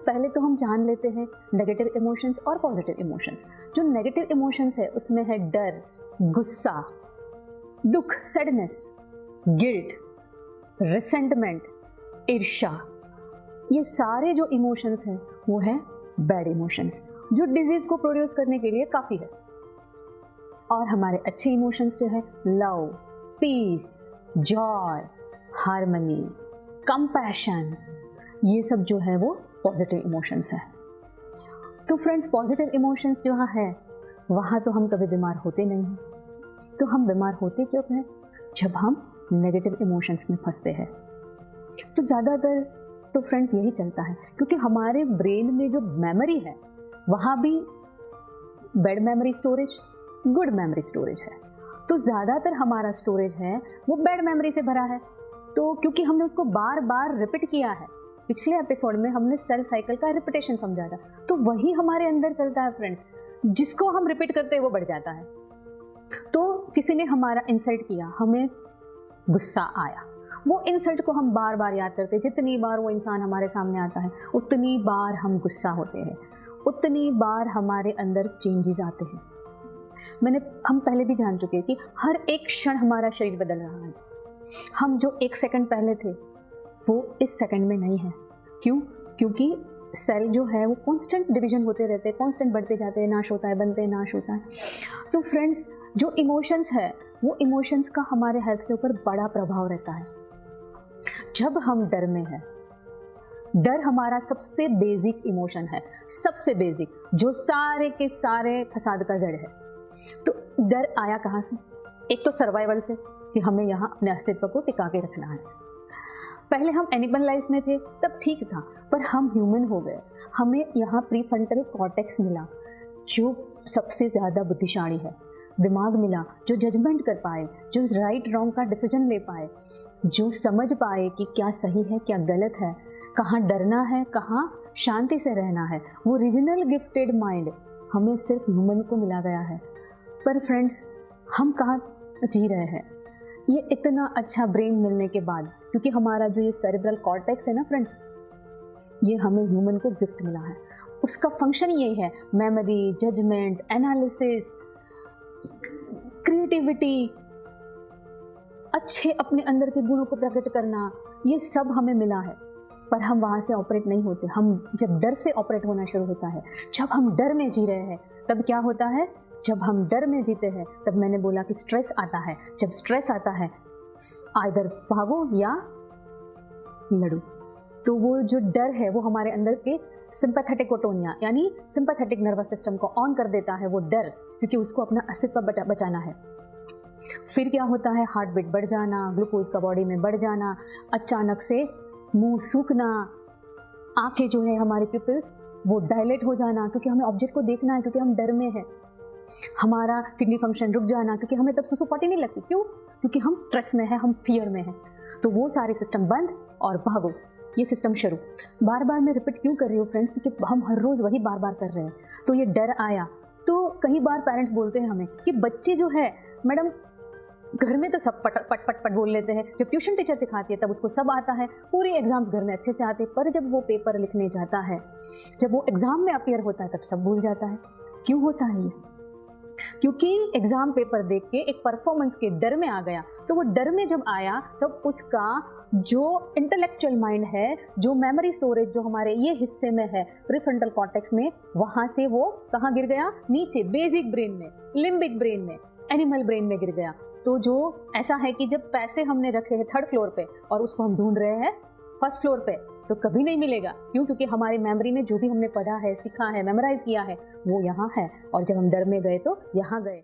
पहले तो हम जान लेते हैं नेगेटिव इमोशंस और पॉजिटिव इमोशंस। जो नेगेटिव इमोशंस है उसमें है डर, गुस्सा, दुख, सैडनेस, गिल्ट, रिसेंटमेंट, ईर्ष्या। ये सारे जो इमोशंस हैं वो है बैड इमोशंस, जो डिजीज को प्रोड्यूस करने के लिए काफ़ी है। और हमारे अच्छे इमोशंस जो है love, peace, joy, harmony, compassion, ये सब जो है वो पॉजिटिव इमोशंस है। तो फ्रेंड्स, पॉजिटिव इमोशंस जहाँ है वहाँ तो हम कभी बीमार होते नहीं हैं। तो हम बीमार होते क्यों हैं? जब हम नेगेटिव इमोशंस में फंसते हैं। तो ज़्यादातर तो फ्रेंड्स यही चलता है, क्योंकि हमारे ब्रेन में जो मेमोरी है वहाँ भी bad memory storage, good memory storage है। तो ज़्यादातर हमारा स्टोरेज है वो बैड मेमोरी से भरा है। तो क्योंकि हमने उसको बार बार रिपीट किया है, पिछले एपिसोड में हमने सेल साइकिल का रिपीटेशन समझा था, तो वही हमारे अंदर चलता है फ्रेंड्स। जिसको हम रिपीट करते हैं वो बढ़ जाता है। तो किसी ने हमारा इंसल्ट किया, हमें गुस्सा आया, वो इंसल्ट को हम बार बार याद करते हैं। जितनी बार वो इंसान हमारे सामने आता है उतनी बार हम गुस्सा होते हैं, उतनी बार हमारे अंदर चेंजेस आते हैं। हम पहले भी जान चुके हैं कि हर एक क्षण हमारा शरीर बदल रहा है। हम जो एक सेकंड पहले थे वो इस सेकंड में नहीं है। क्यों? क्योंकि सेल जो है वो कांस्टेंट डिवीजन होते रहते हैं, कांस्टेंट बढ़ते जाते हैं, नाश होता है, बनते हैं, नाश होता है। तो फ्रेंड्स, जो इमोशंस है वो इमोशंस का हमारे हेल्थ के ऊपर बड़ा प्रभाव रहता है। जब हम डर में है, डर हमारा सबसे बेसिक इमोशन है, सबसे बेसिक, जो सारे के सारे फसाद का जड़ है। तो डर आया कहाँ से? एक तो सर्वाइवल से, कि हमें यहाँ अपने अस्तित्व को टिका के रखना है। पहले हम एनिमल लाइफ में थे तब ठीक था, पर हम ह्यूमन हो गए, हमें यहाँ प्रीफ्रंटल कॉर्टेक्स मिला जो सबसे ज़्यादा बुद्धिशाली है, दिमाग मिला जो जजमेंट कर पाए, जो राइट रॉन्ग का डिसीजन ले पाए, जो समझ पाए कि क्या सही है क्या गलत है, कहाँ डरना है कहाँ शांति से रहना है। वो रीजनल गिफ्टेड माइंड हमें सिर्फ ह्यूमन को मिला गया है। पर फ्रेंड्स, हम कहाँ जी रहे हैं ये इतना अच्छा ब्रेन मिलने के बाद? क्योंकि हमारा जो ये सेरेब्रल कॉर्टेक्स है ना फ्रेंड्स, ये हमें ह्यूमन को गिफ्ट मिला है। उसका फंक्शन ये है, मेमोरी, जजमेंट, एनालिसिस, क्रिएटिविटी, अच्छे अपने अंदर के गुणों को प्रकट करना, ये सब हमें मिला है। पर हम वहाँ से ऑपरेट नहीं होते। हम जब डर से ऑपरेट होना शुरू होता है, जब हम डर में जी रहे हैं, तब क्या होता है? जब हम डर में जीते हैं तब मैंने बोला कि स्ट्रेस आता है। जब स्ट्रेस आता है, आइदर भागो या लड़ो। तो वो जो डर है वो हमारे अंदर के सिंपैथेटिक ओटोनिया यानी सिंपैथेटिक नर्वस सिस्टम को ऑन कर देता है, वो डर, क्योंकि उसको अपना अस्तित्व बचाना है। फिर क्या होता है? हार्ट बीट बढ़ जाना, ग्लूकोज का बॉडी में बढ़ जाना, अचानक से मुंह सूखना, आंखें जो है हमारी पिपल्स वो डायलेट हो जाना, क्योंकि हमें ऑब्जेक्ट को देखना है, क्योंकि हम डर में है। हमारा किडनी फंक्शन रुक जाना, क्योंकि हमें तब सुसु पॉटी नहीं लगती। क्यों? क्योंकि हम स्ट्रेस में है, हम फियर में है। तो वो सारे सिस्टम बंद और भागो, ये सिस्टम शुरू। बार बार मैं रिपीट क्यों कर रही हूँ फ्रेंड्स? क्योंकि हम हर रोज वही बार बार कर रहे हैं। तो ये डर आया, तो कई बार पेरेंट्स बोलते हैं हमें कि बच्चे जो है, मैडम घर में तो सब पट पट पट पट बोल लेते हैं, जब ट्यूशन टीचर सिखाती है तब उसको सब आता है, पूरे एग्जाम्स घर में अच्छे से आते हैं, पर जब वो पेपर लिखने जाता है, जब वो एग्जाम में अपीयर होता है तब सब भूल जाता है। क्यों होता है ये? क्योंकि एग्जाम पेपर देख के एक परफॉर्मेंस के डर में आ गया। तो वो डर में जब आया तब उसका जो इंटेलेक्चुअल माइंड है, जो मेमोरी स्टोरेज जो हमारे ये हिस्से में है प्रीफ्रंटल कॉर्टेक्स में, वहां से वो कहाँ गिर गया? नीचे बेसिक ब्रेन में, लिम्बिक ब्रेन में, एनिमल ब्रेन में गिर गया। तो जो ऐसा है कि जब पैसे हमने रखे हैं 3rd फ्लोर पे और उसको हम ढूंढ रहे हैं 1st फ्लोर पे, तो कभी नहीं मिलेगा। क्यों? क्योंकि हमारी मेमोरी में जो भी हमने पढ़ा है, सीखा है, मेमोराइज किया है, वो यहाँ है, और जब हम डर में गए तो यहाँ गए।